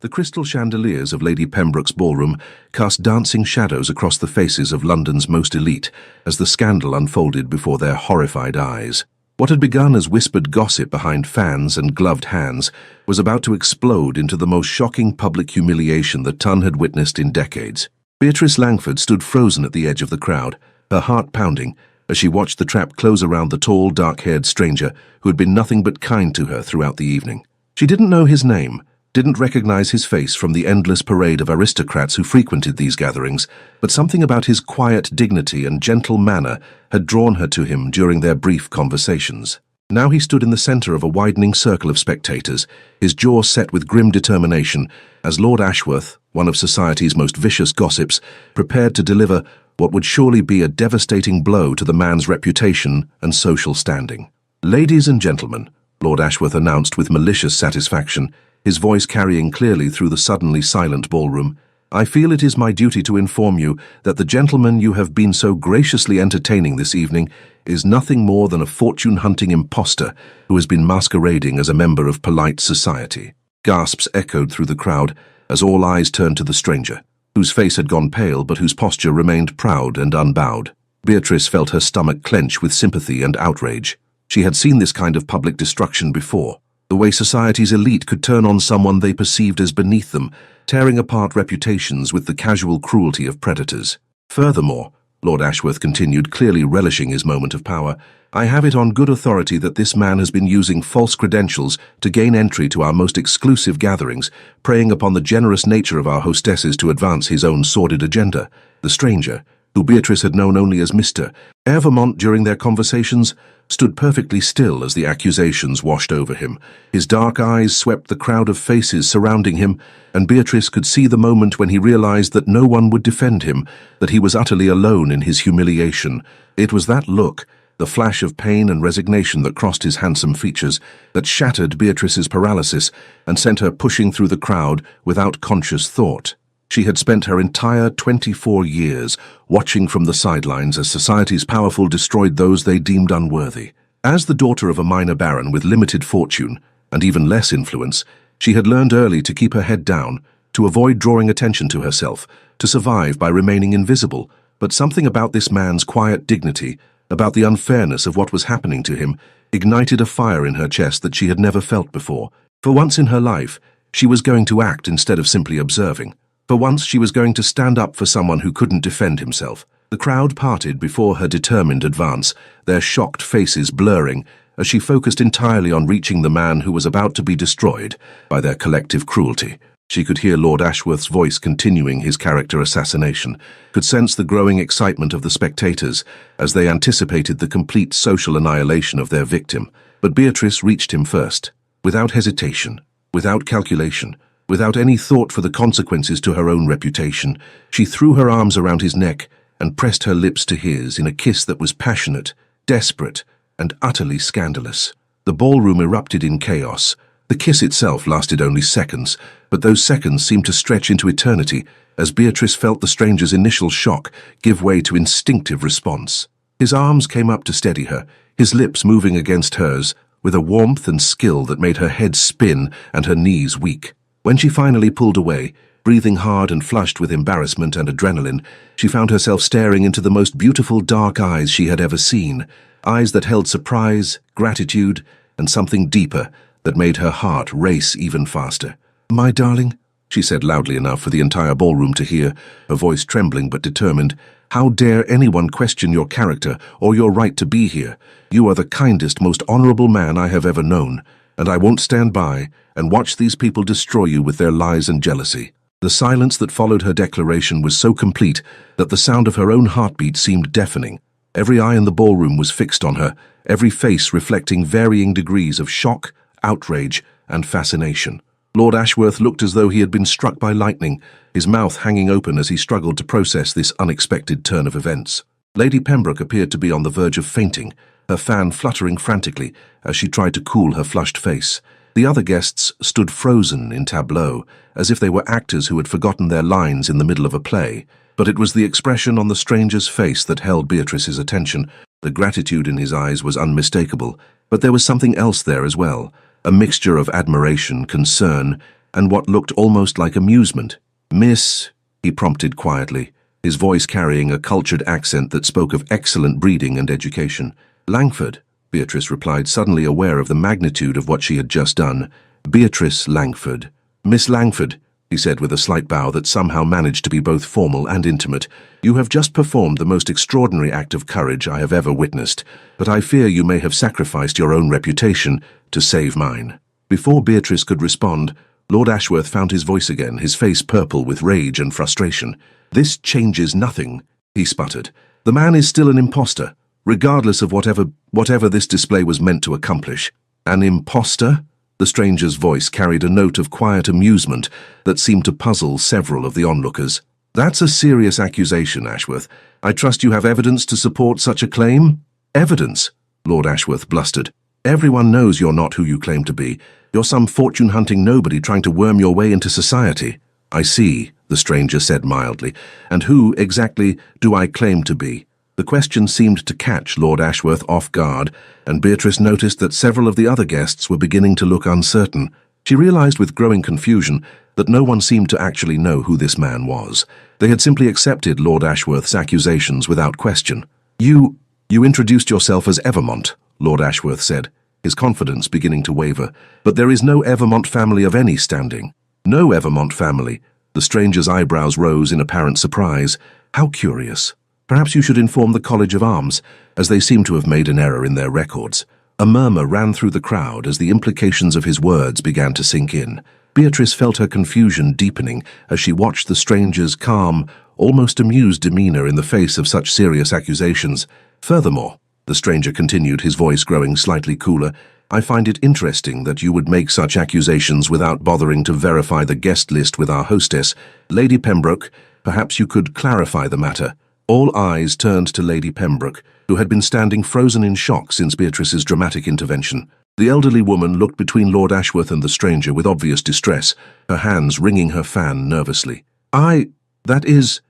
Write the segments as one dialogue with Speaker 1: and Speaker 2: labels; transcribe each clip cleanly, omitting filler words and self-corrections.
Speaker 1: The crystal chandeliers of Lady Pembroke's ballroom cast dancing shadows across the faces of London's most elite as the scandal unfolded before their horrified eyes. What had begun as whispered gossip behind fans and gloved hands was about to explode into the most shocking public humiliation the Ton had witnessed in decades. Beatrice Langford stood frozen at the edge of the crowd, her heart pounding, as she watched the trap close around the tall, dark-haired stranger who had been nothing but kind to her throughout the evening. She didn't know his name, didn't recognize his face from the endless parade of aristocrats who frequented these gatherings, but something about his quiet dignity and gentle manner had drawn her to him during their brief conversations. Now he stood in the center of a widening circle of spectators, his jaw set with grim determination, as Lord Ashworth, one of society's most vicious gossips, prepared to deliver what would surely be a devastating blow to the man's reputation and social standing. "Ladies and gentlemen," Lord Ashworth announced with malicious satisfaction, his voice carrying clearly through the suddenly silent ballroom, "I feel it is my duty to inform you that the gentleman you have been so graciously entertaining this evening is nothing more than a fortune-hunting impostor who has been masquerading as a member of polite society." Gasps echoed through the crowd as all eyes turned to the stranger, whose face had gone pale but whose posture remained proud and unbowed. Beatrice felt her stomach clench with sympathy and outrage. She had seen this kind of public destruction before. The way society's elite could turn on someone they perceived as beneath them, tearing apart reputations with the casual cruelty of predators. "Furthermore," Lord Ashworth continued, clearly relishing his moment of power, "I have it on good authority that this man has been using false credentials to gain entry to our most exclusive gatherings, preying upon the generous nature of our hostesses to advance his own sordid agenda." The stranger, who Beatrice had known only as Mr. Evermont during their conversations, stood perfectly still as the accusations washed over him. His dark eyes swept the crowd of faces surrounding him, and Beatrice could see the moment when he realized that no one would defend him, that he was utterly alone in his humiliation. It was that look, the flash of pain and resignation that crossed his handsome features, that shattered Beatrice's paralysis and sent her pushing through the crowd without conscious thought. She had spent her entire 24 years watching from the sidelines as society's powerful destroyed those they deemed unworthy. As the daughter of a minor baron with limited fortune and even less influence, she had learned early to keep her head down, to avoid drawing attention to herself, to survive by remaining invisible. But something about this man's quiet dignity, about the unfairness of what was happening to him, ignited a fire in her chest that she had never felt before. For once in her life, she was going to act instead of simply observing. For once, she was going to stand up for someone who couldn't defend himself. The crowd parted before her determined advance, their shocked faces blurring as she focused entirely on reaching the man who was about to be destroyed by their collective cruelty. She could hear Lord Ashworth's voice continuing his character assassination, could sense the growing excitement of the spectators as they anticipated the complete social annihilation of their victim. But Beatrice reached him first, without hesitation, without calculation. Without any thought for the consequences to her own reputation, she threw her arms around his neck and pressed her lips to his in a kiss that was passionate, desperate, and utterly scandalous. The ballroom erupted in chaos. The kiss itself lasted only seconds, but those seconds seemed to stretch into eternity as Beatrice felt the stranger's initial shock give way to instinctive response. His arms came up to steady her, his lips moving against hers, with a warmth and skill that made her head spin and her knees weak. When she finally pulled away, breathing hard and flushed with embarrassment and adrenaline, she found herself staring into the most beautiful dark eyes she had ever seen, eyes that held surprise, gratitude, and something deeper that made her heart race even faster. "My darling," she said loudly enough for the entire ballroom to hear, her voice trembling but determined, "how dare anyone question your character or your right to be here? You are the kindest, most honorable man I have ever known, and I won't stand by and watch these people destroy you with their lies and jealousy." The silence that followed her declaration was so complete that the sound of her own heartbeat seemed deafening. Every eye in the ballroom was fixed on her, every face reflecting varying degrees of shock, outrage, and fascination. Lord Ashworth looked as though he had been struck by lightning, his mouth hanging open as he struggled to process this unexpected turn of events. Lady Pembroke appeared to be on the verge of fainting, her fan fluttering frantically as she tried to cool her flushed face. The other guests stood frozen in tableau, as if they were actors who had forgotten their lines in the middle of a play. But it was the expression on the stranger's face that held Beatrice's attention. The gratitude in his eyes was unmistakable, but there was something else there as well, a mixture of admiration, concern, and what looked almost like amusement. "Miss," he prompted quietly, his voice carrying a cultured accent that spoke of excellent breeding and education. "Langford," Beatrice replied, suddenly aware of the magnitude of what she had just done. "Beatrice Langford." "Miss Langford," he said with a slight bow that somehow managed to be both formal and intimate, "you have just performed the most extraordinary act of courage I have ever witnessed, but I fear you may have sacrificed your own reputation to save mine." Before Beatrice could respond, Lord Ashworth found his voice again, his face purple with rage and frustration. "This changes nothing," he sputtered. "The man is still an impostor, regardless of whatever this display was meant to accomplish." "An impostor?" The stranger's voice carried a note of quiet amusement that seemed to puzzle several of the onlookers. "That's a serious accusation, Ashworth. I trust you have evidence to support such a claim?" "Evidence?" Lord Ashworth blustered. "Everyone knows you're not who you claim to be. You're some fortune-hunting nobody trying to worm your way into society." "I see," the stranger said mildly. "And who, exactly, do I claim to be?" The question seemed to catch Lord Ashworth off guard, and Beatrice noticed that several of the other guests were beginning to look uncertain. She realized with growing confusion that no one seemed to actually know who this man was. They had simply accepted Lord Ashworth's accusations without question. You introduced yourself as Evermont," Lord Ashworth said, his confidence beginning to waver. "But there is no Evermont family of any standing." "No Evermont family?" The stranger's eyebrows rose in apparent surprise. "How curious. Perhaps you should inform the College of Arms, as they seem to have made an error in their records." A murmur ran through the crowd as the implications of his words began to sink in. Beatrice felt her confusion deepening as she watched the stranger's calm, almost amused demeanor in the face of such serious accusations. "Furthermore," the stranger continued, his voice growing slightly cooler, "I find it interesting that you would make such accusations without bothering to verify the guest list with our hostess. Lady Pembroke, perhaps you could clarify the matter." All eyes turned to Lady Pembroke, who had been standing frozen in shock since Beatrice's dramatic intervention. The elderly woman looked between Lord Ashworth and the stranger with obvious distress, her hands wringing her fan nervously. That is,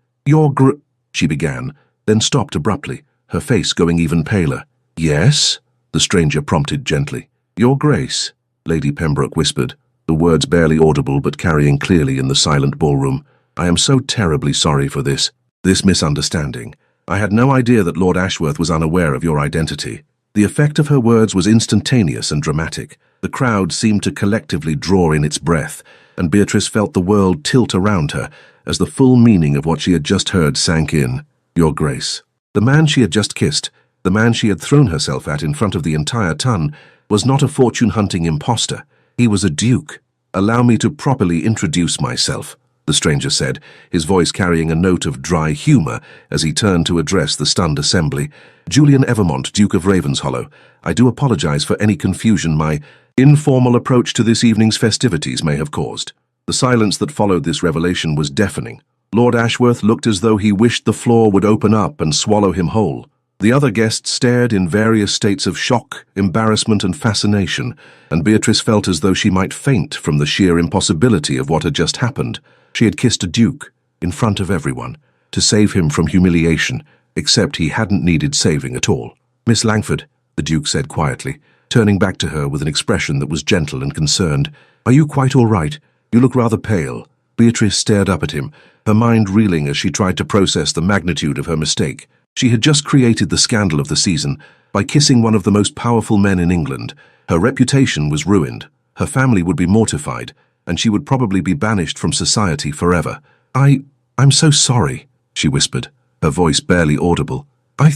Speaker 1: she began, then stopped abruptly, her face going even paler. "Yes?" the stranger prompted gently. "Your Grace," Lady Pembroke whispered, the words barely audible but carrying clearly in the silent ballroom. "I am so terribly sorry for this misunderstanding. I had no idea that Lord Ashworth was unaware of your identity." The effect of her words was instantaneous and dramatic. The crowd seemed to collectively draw in its breath, and Beatrice felt the world tilt around her as the full meaning of what she had just heard sank in. "Your Grace." The man she had just kissed, the man she had thrown herself at in front of the entire ton, was not a fortune-hunting impostor. He was a duke. "Allow me to properly introduce myself," the stranger said, his voice carrying a note of dry humor as he turned to address the stunned assembly. "Julian Evermont, Duke of Ravenshollow. I do apologize for any confusion my informal approach to this evening's festivities may have caused." The silence that followed this revelation was deafening. Lord Ashworth looked as though he wished the floor would open up and swallow him whole. The other guests stared in various states of shock, embarrassment, and fascination, and Beatrice felt as though she might faint from the sheer impossibility of what had just happened. She had kissed a duke, in front of everyone, to save him from humiliation, except he hadn't needed saving at all. "Miss Langford," the duke said quietly, turning back to her with an expression that was gentle and concerned. "Are you quite all right? You look rather pale." Beatrice stared up at him, her mind reeling as she tried to process the magnitude of her mistake. She had just created the scandal of the season by kissing one of the most powerful men in England. Her reputation was ruined, her family would be mortified, and she would probably be banished from society forever. I'm so sorry," she whispered, her voice barely audible. I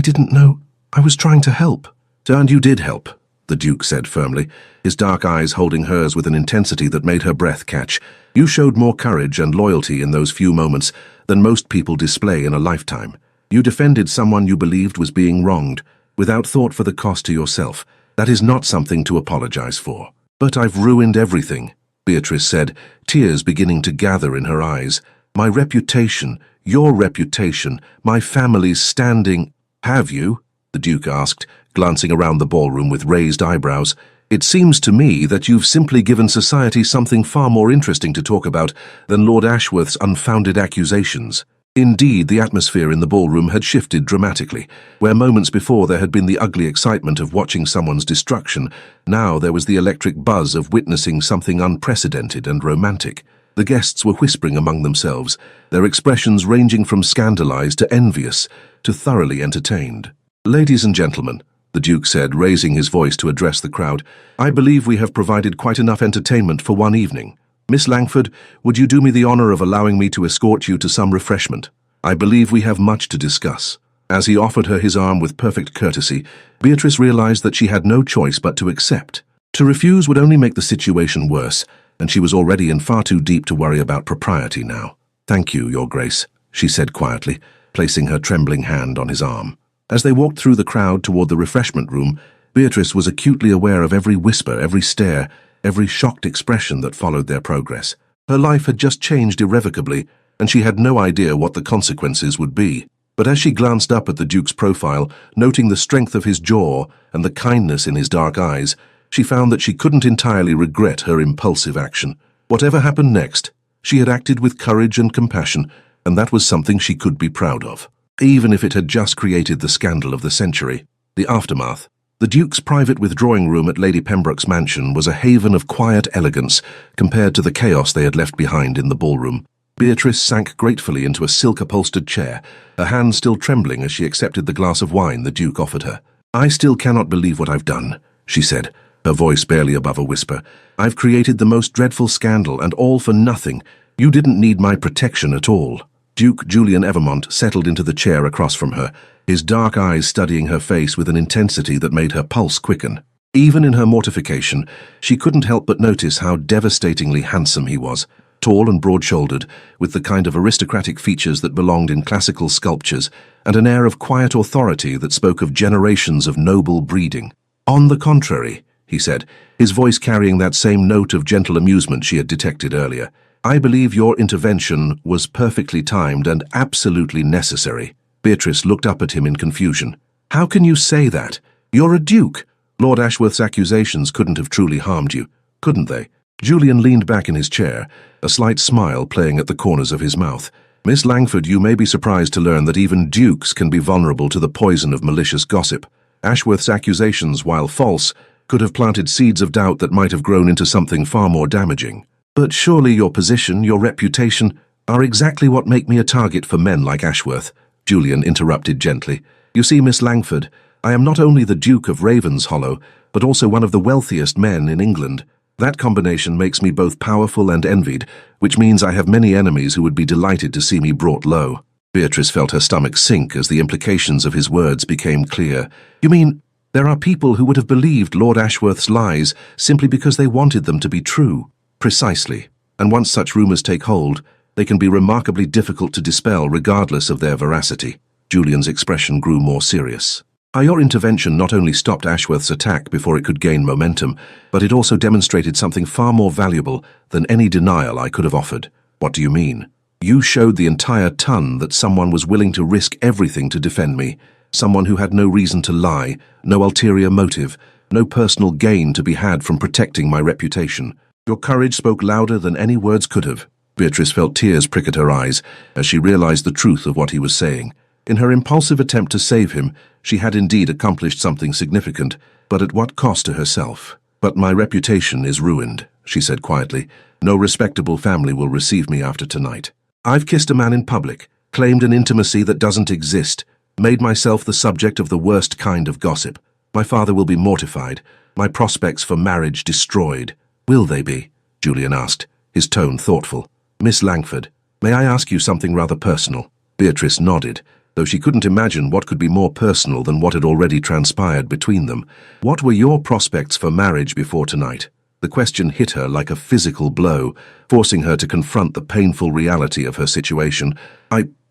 Speaker 1: didn't know. I was trying to help." "And you did help," the Duke said firmly, his dark eyes holding hers with an intensity that made her breath catch. "You showed more courage and loyalty in those few moments than most people display in a lifetime. You defended someone you believed was being wronged, without thought for the cost to yourself. That is not something to apologize for." "But I've ruined everything," Beatrice said, tears beginning to gather in her eyes. "My reputation, your reputation, my family's standing—" "Have you?" the Duke asked, glancing around the ballroom with raised eyebrows. "It seems to me that you've simply given society something far more interesting to talk about than Lord Ashworth's unfounded accusations." Indeed, the atmosphere in the ballroom had shifted dramatically. Where moments before there had been the ugly excitement of watching someone's destruction, now there was the electric buzz of witnessing something unprecedented and romantic. The guests were whispering among themselves, their expressions ranging from scandalized to envious to thoroughly entertained. "Ladies and gentlemen," the Duke said, raising his voice to address the crowd, "I believe we have provided quite enough entertainment for one evening. Miss Langford, would you do me the honor of allowing me to escort you to some refreshment? I believe we have much to discuss." As he offered her his arm with perfect courtesy, Beatrice realized that she had no choice but to accept. To refuse would only make the situation worse, and she was already in far too deep to worry about propriety now. "Thank you, Your Grace," she said quietly, placing her trembling hand on his arm. As they walked through the crowd toward the refreshment room, Beatrice was acutely aware of every whisper, every stare, every shocked expression that followed their progress. Her life had just changed irrevocably, and she had no idea what the consequences would be. But as she glanced up at the Duke's profile, noting the strength of his jaw and the kindness in his dark eyes, she found that she couldn't entirely regret her impulsive action. Whatever happened next, she had acted with courage and compassion, and that was something she could be proud of, even if it had just created the scandal of the century. The aftermath. The Duke's private withdrawing room at Lady Pembroke's mansion was a haven of quiet elegance compared to the chaos they had left behind in the ballroom. Beatrice sank gratefully into a silk-upholstered chair, her hand still trembling as she accepted the glass of wine the Duke offered her. "I still cannot believe what I've done," she said, her voice barely above a whisper. "I've created the most dreadful scandal, and all for nothing. You didn't need my protection at all." Duke Julian Evermont settled into the chair across from her, his dark eyes studying her face with an intensity that made her pulse quicken. Even in her mortification, she couldn't help but notice how devastatingly handsome he was, tall and broad-shouldered, with the kind of aristocratic features that belonged in classical sculptures, and an air of quiet authority that spoke of generations of noble breeding. "On the contrary," he said, his voice carrying that same note of gentle amusement she had detected earlier, "I believe your intervention was perfectly timed and absolutely necessary." Beatrice looked up at him in confusion. "How can you say that? You're a duke. Lord Ashworth's accusations couldn't have truly harmed you, couldn't they?" Julian leaned back in his chair, a slight smile playing at the corners of his mouth. "Miss Langford, you may be surprised to learn that even dukes can be vulnerable to the poison of malicious gossip. Ashworth's accusations, while false, could have planted seeds of doubt that might have grown into something far more damaging. But surely your position, your reputation, are exactly what make me a target for men like Ashworth," Julian interrupted gently. "You see, Miss Langford, I am not only the Duke of Ravenshollow, but also one of the wealthiest men in England. That combination makes me both powerful and envied, which means I have many enemies who would be delighted to see me brought low." Beatrice felt her stomach sink as the implications of his words became clear. "You mean, there are people who would have believed Lord Ashworth's lies simply because they wanted them to be true?" "Precisely. And once such rumors take hold, they can be remarkably difficult to dispel regardless of their veracity." Julian's expression grew more serious. "Your intervention not only stopped Ashworth's attack before it could gain momentum, but it also demonstrated something far more valuable than any denial I could have offered." "What do you mean?" "You showed the entire ton that someone was willing to risk everything to defend me, someone who had no reason to lie, no ulterior motive, no personal gain to be had from protecting my reputation. Your courage spoke louder than any words could have." Beatrice felt tears prick at her eyes as she realized the truth of what he was saying. In her impulsive attempt to save him, she had indeed accomplished something significant, but at what cost to herself? "But my reputation is ruined," she said quietly. "No respectable family will receive me after tonight. I've kissed a man in public, claimed an intimacy that doesn't exist, made myself the subject of the worst kind of gossip. My father will be mortified, my prospects for marriage destroyed." "Will they be?" Julian asked, his tone thoughtful. "Miss Langford, may I ask you something rather personal?" Beatrice nodded, though she couldn't imagine what could be more personal than what had already transpired between them. "What were your prospects for marriage before tonight?" The question hit her like a physical blow, forcing her to confront the painful reality of her situation.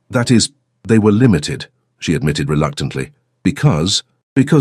Speaker 1: That is, they were limited," she admitted reluctantly. Because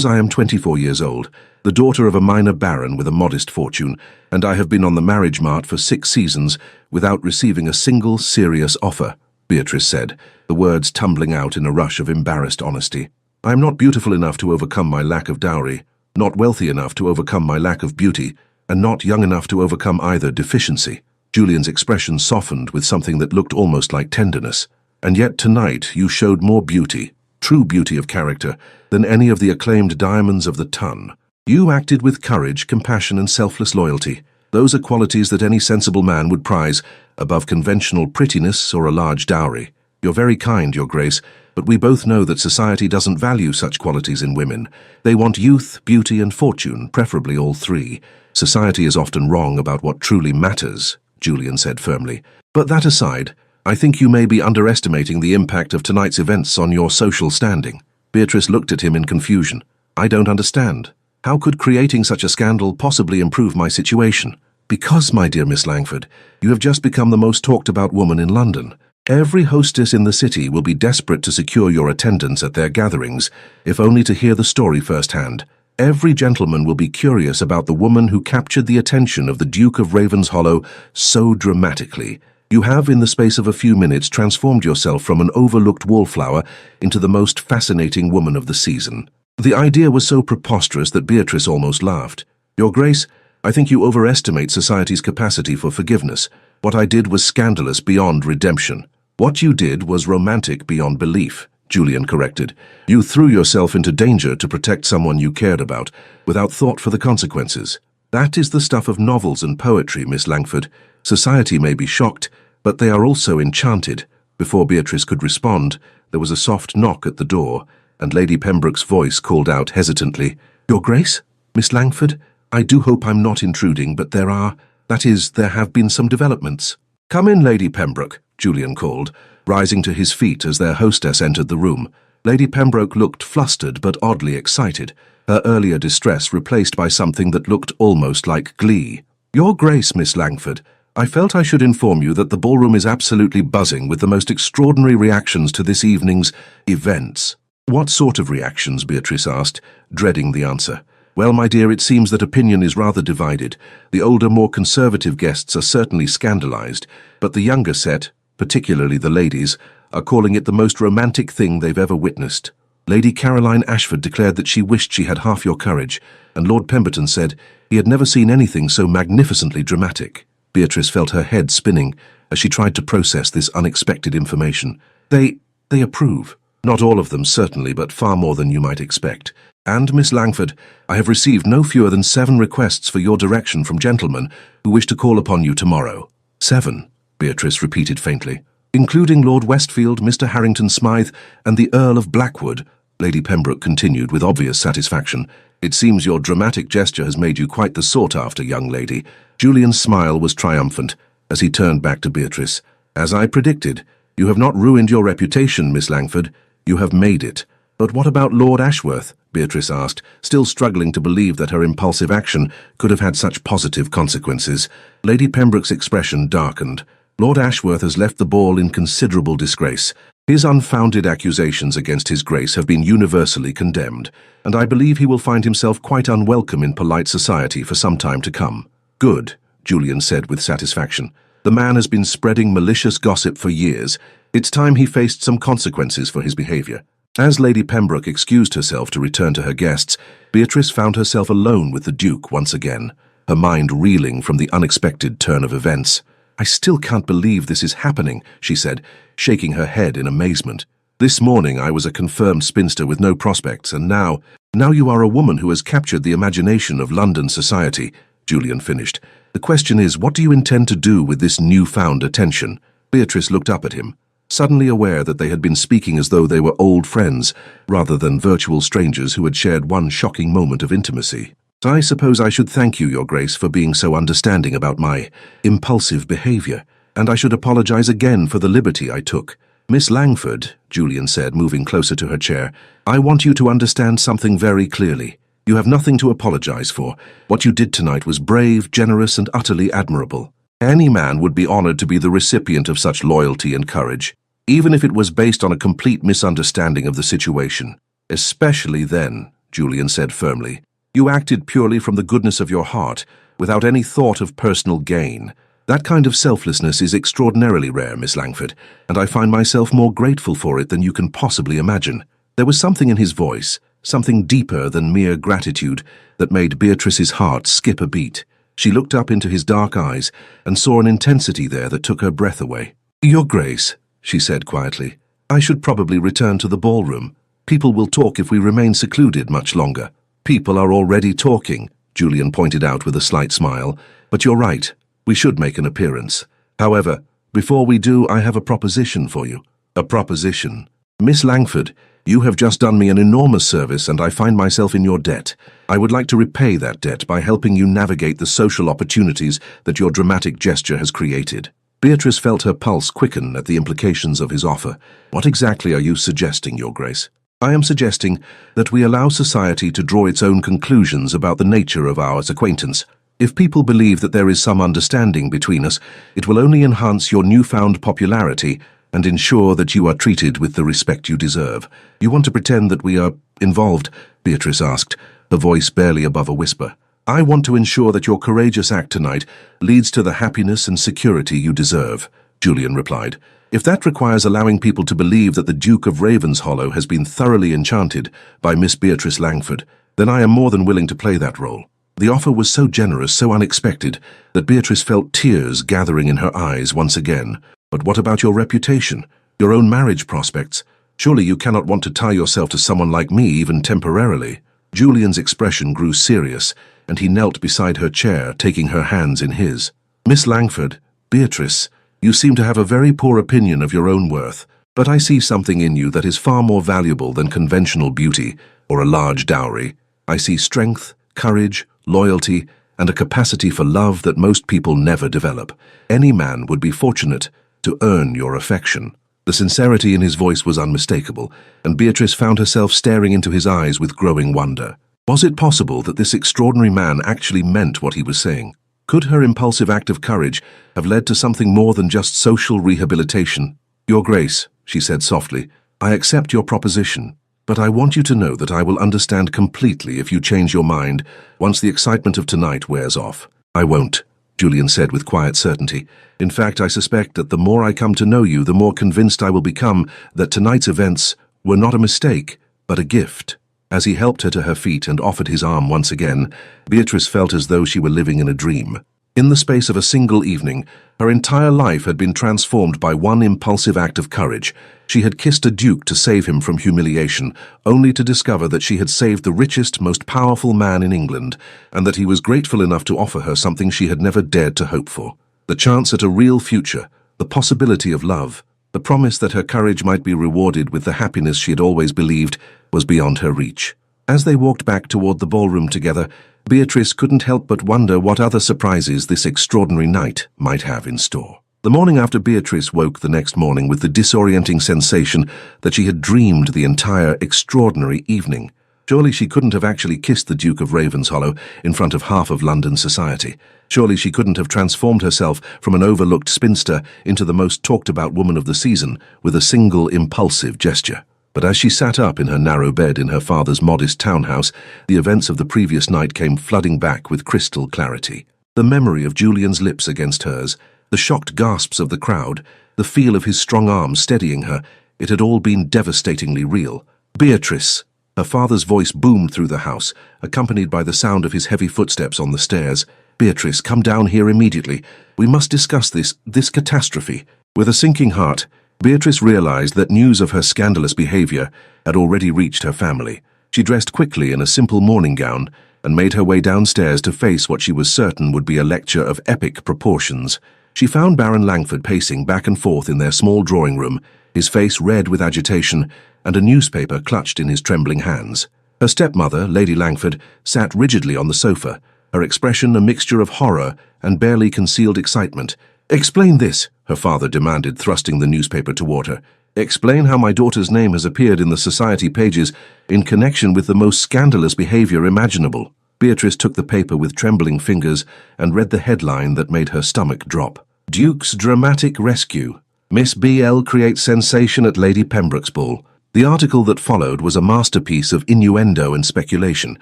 Speaker 1: I am 24 years old, the daughter of a minor baron with a modest fortune, and I have been on the marriage mart for 6 seasons without receiving a single serious offer," Beatrice said, the words tumbling out in a rush of embarrassed honesty. "I am not beautiful enough to overcome my lack of dowry, not wealthy enough to overcome my lack of beauty, and not young enough to overcome either deficiency." Julian's expression softened with something that looked almost like tenderness. and yet tonight you showed more beauty, true beauty of character, than any of the acclaimed diamonds of the ton. You acted with courage, compassion, and selfless loyalty. Those are qualities that any sensible man would prize above conventional prettiness or a large dowry. You're very kind, Your Grace, but we both know that society doesn't value such qualities in women. They want youth, beauty, and fortune, preferably all three. Society is often wrong about what truly matters, Julian said firmly. But that aside, I think you may be underestimating the impact of tonight's events on your social standing. Beatrice looked at him in confusion. I don't understand. How could creating such a scandal possibly improve my situation? Because, my dear Miss Langford, you have just become the most talked about woman in London. Every hostess in the city will be desperate to secure your attendance at their gatherings, if only to hear the story firsthand. Every gentleman will be curious about the woman who captured the attention of the Duke of Ravenshollow so dramatically. You have, in the space of a few minutes, transformed yourself from an overlooked wallflower into the most fascinating woman of the season. The idea was so preposterous that Beatrice almost laughed. Your Grace, I think you overestimate society's capacity for forgiveness. What I did was scandalous beyond redemption. What you did was romantic beyond belief, Julian corrected. You threw yourself into danger to protect someone you cared about, without thought for the consequences. That is the stuff of novels and poetry, Miss Langford. Society may be shocked, but they are also enchanted. Before Beatrice could respond, there was a soft knock at the door, and Lady Pembroke's voice called out hesitantly, Your Grace? Miss Langford? I do hope I'm not intruding, but there have been some developments. Come in, Lady Pembroke, Julian called, rising to his feet as their hostess entered the room. Lady Pembroke looked flustered but oddly excited, her earlier distress replaced by something that looked almost like glee. Your Grace, Miss Langford, I felt I should inform you that the ballroom is absolutely buzzing with the most extraordinary reactions to this evening's events. What sort of reactions? Beatrice asked, dreading the answer. Well, my dear, it seems that opinion is rather divided. The older, more conservative guests are certainly scandalized, but the younger set, particularly the ladies, are calling it the most romantic thing they've ever witnessed. Lady Caroline Ashford declared that she wished she had half your courage, and Lord Pemberton said he had never seen anything so magnificently dramatic. Beatrice felt her head spinning as she tried to process this unexpected information. They approve. Not all of them, certainly, but far more than you might expect. And, Miss Langford, I have received no fewer than 7 requests for your direction from gentlemen who wish to call upon you tomorrow. 7, Beatrice repeated faintly. Including Lord Westfield, Mr. Harrington Smythe, and the Earl of Blackwood, Lady Pembroke continued with obvious satisfaction. It seems your dramatic gesture has made you quite the sought-after young lady. Julian's smile was triumphant as he turned back to Beatrice. As I predicted, you have not ruined your reputation, Miss Langford. You have made it. But what about Lord Ashworth? Beatrice asked, still struggling to believe that her impulsive action could have had such positive consequences. Lady Pembroke's expression darkened. Lord Ashworth has left the ball in considerable disgrace. His unfounded accusations against His Grace have been universally condemned, and I believe he will find himself quite unwelcome in polite society for some time to come. Good, Julian said with satisfaction. The man has been spreading malicious gossip for years. It's time he faced some consequences for his behavior. As Lady Pembroke excused herself to return to her guests, Beatrice found herself alone with the Duke once again, her mind reeling from the unexpected turn of events. I still can't believe this is happening, she said, shaking her head in amazement. This morning I was a confirmed spinster with no prospects, and now you are a woman who has captured the imagination of London society, Julian finished. The question is, what do you intend to do with this newfound attention? Beatrice looked up at him, suddenly aware that they had been speaking as though they were old friends, rather than virtual strangers who had shared one shocking moment of intimacy. I suppose I should thank you, Your Grace, for being so understanding about my impulsive behavior, and I should apologize again for the liberty I took. Miss Langford, Julian said, moving closer to her chair, I want you to understand something very clearly. You have nothing to apologize for. What you did tonight was brave, generous, and utterly admirable. Any man would be honored to be the recipient of such loyalty and courage, even if it was based on a complete misunderstanding of the situation. Especially then, Julian said firmly. You acted purely from the goodness of your heart, without any thought of personal gain. That kind of selflessness is extraordinarily rare, Miss Langford, and I find myself more grateful for it than you can possibly imagine. There was something in his voice, something deeper than mere gratitude, that made Beatrice's heart skip a beat. She looked up into his dark eyes and saw an intensity there that took her breath away. Your Grace, she said quietly, I should probably return to the ballroom. People will talk if we remain secluded much longer. People are already talking, Julian pointed out with a slight smile. But you're right, we should make an appearance. However, before we do, I have a proposition for you. A proposition? Miss Langford, you have just done me an enormous service and I find myself in your debt. I would like to repay that debt by helping you navigate the social opportunities that your dramatic gesture has created. Beatrice felt her pulse quicken at the implications of his offer. What exactly are you suggesting, Your Grace? I am suggesting that we allow society to draw its own conclusions about the nature of our acquaintance. If people believe that there is some understanding between us, it will only enhance your newfound popularity and ensure that you are treated with the respect you deserve. You want to pretend that we are involved? Beatrice asked, her voice barely above a whisper. I want to ensure that your courageous act tonight leads to the happiness and security you deserve, Julian replied. If that requires allowing people to believe that the Duke of Ravenshollow has been thoroughly enchanted by Miss Beatrice Langford, then I am more than willing to play that role. The offer was so generous, so unexpected, that Beatrice felt tears gathering in her eyes once again. But what about your reputation, your own marriage prospects? Surely you cannot want to tie yourself to someone like me, even temporarily. Julian's expression grew serious, and he knelt beside her chair, taking her hands in his. Miss Langford, Beatrice, you seem to have a very poor opinion of your own worth, but I see something in you that is far more valuable than conventional beauty or a large dowry. I see strength, courage, loyalty, and a capacity for love that most people never develop. Any man would be fortunate to earn your affection. The sincerity in his voice was unmistakable, and Beatrice found herself staring into his eyes with growing wonder. Was it possible that this extraordinary man actually meant what he was saying? Could her impulsive act of courage have led to something more than just social rehabilitation? Your Grace, she said softly, I accept your proposition, but I want you to know that I will understand completely if you change your mind once the excitement of tonight wears off. I won't, Julian said with quiet certainty. In fact, I suspect that the more I come to know you, the more convinced I will become that tonight's events were not a mistake, but a gift. As he helped her to her feet and offered his arm once again, Beatrice felt as though she were living in a dream. In the space of a single evening, her entire life had been transformed by one impulsive act of courage. She had kissed a duke to save him from humiliation, only to discover that she had saved the richest, most powerful man in England, and that he was grateful enough to offer her something she had never dared to hope for. The chance at a real future, the possibility of love, the promise that her courage might be rewarded with the happiness she had always believed was beyond her reach. As they walked back toward the ballroom together, Beatrice couldn't help but wonder what other surprises this extraordinary night might have in store. The morning after, Beatrice woke the next morning with the disorienting sensation that she had dreamed the entire extraordinary evening. Surely she couldn't have actually kissed the Duke of Ravenshollow in front of half of London society. Surely she couldn't have transformed herself from an overlooked spinster into the most talked-about woman of the season with a single impulsive gesture. But as she sat up in her narrow bed in her father's modest townhouse, the events of the previous night came flooding back with crystal clarity. The memory of Julian's lips against hers, the shocked gasps of the crowd, the feel of his strong arms steadying her, it had all been devastatingly real. Beatrice! Her father's voice boomed through the house, accompanied by the sound of his heavy footsteps on the stairs. Beatrice, come down here immediately. We must discuss this catastrophe. With a sinking heart, Beatrice realized that news of her scandalous behavior had already reached her family. She dressed quickly in a simple morning gown and made her way downstairs to face what she was certain would be a lecture of epic proportions. She found Baron Langford pacing back and forth in their small drawing room, his face red with agitation and a newspaper clutched in his trembling hands. Her stepmother, Lady Langford, sat rigidly on the sofa, her expression a mixture of horror and barely concealed excitement. Explain this, her father demanded, thrusting the newspaper toward her. Explain how my daughter's name has appeared in the society pages in connection with the most scandalous behavior imaginable. Beatrice took the paper with trembling fingers and read the headline that made her stomach drop. Duke's dramatic rescue. Miss B.L. creates sensation at Lady Pembroke's ball. The article that followed was a masterpiece of innuendo and speculation,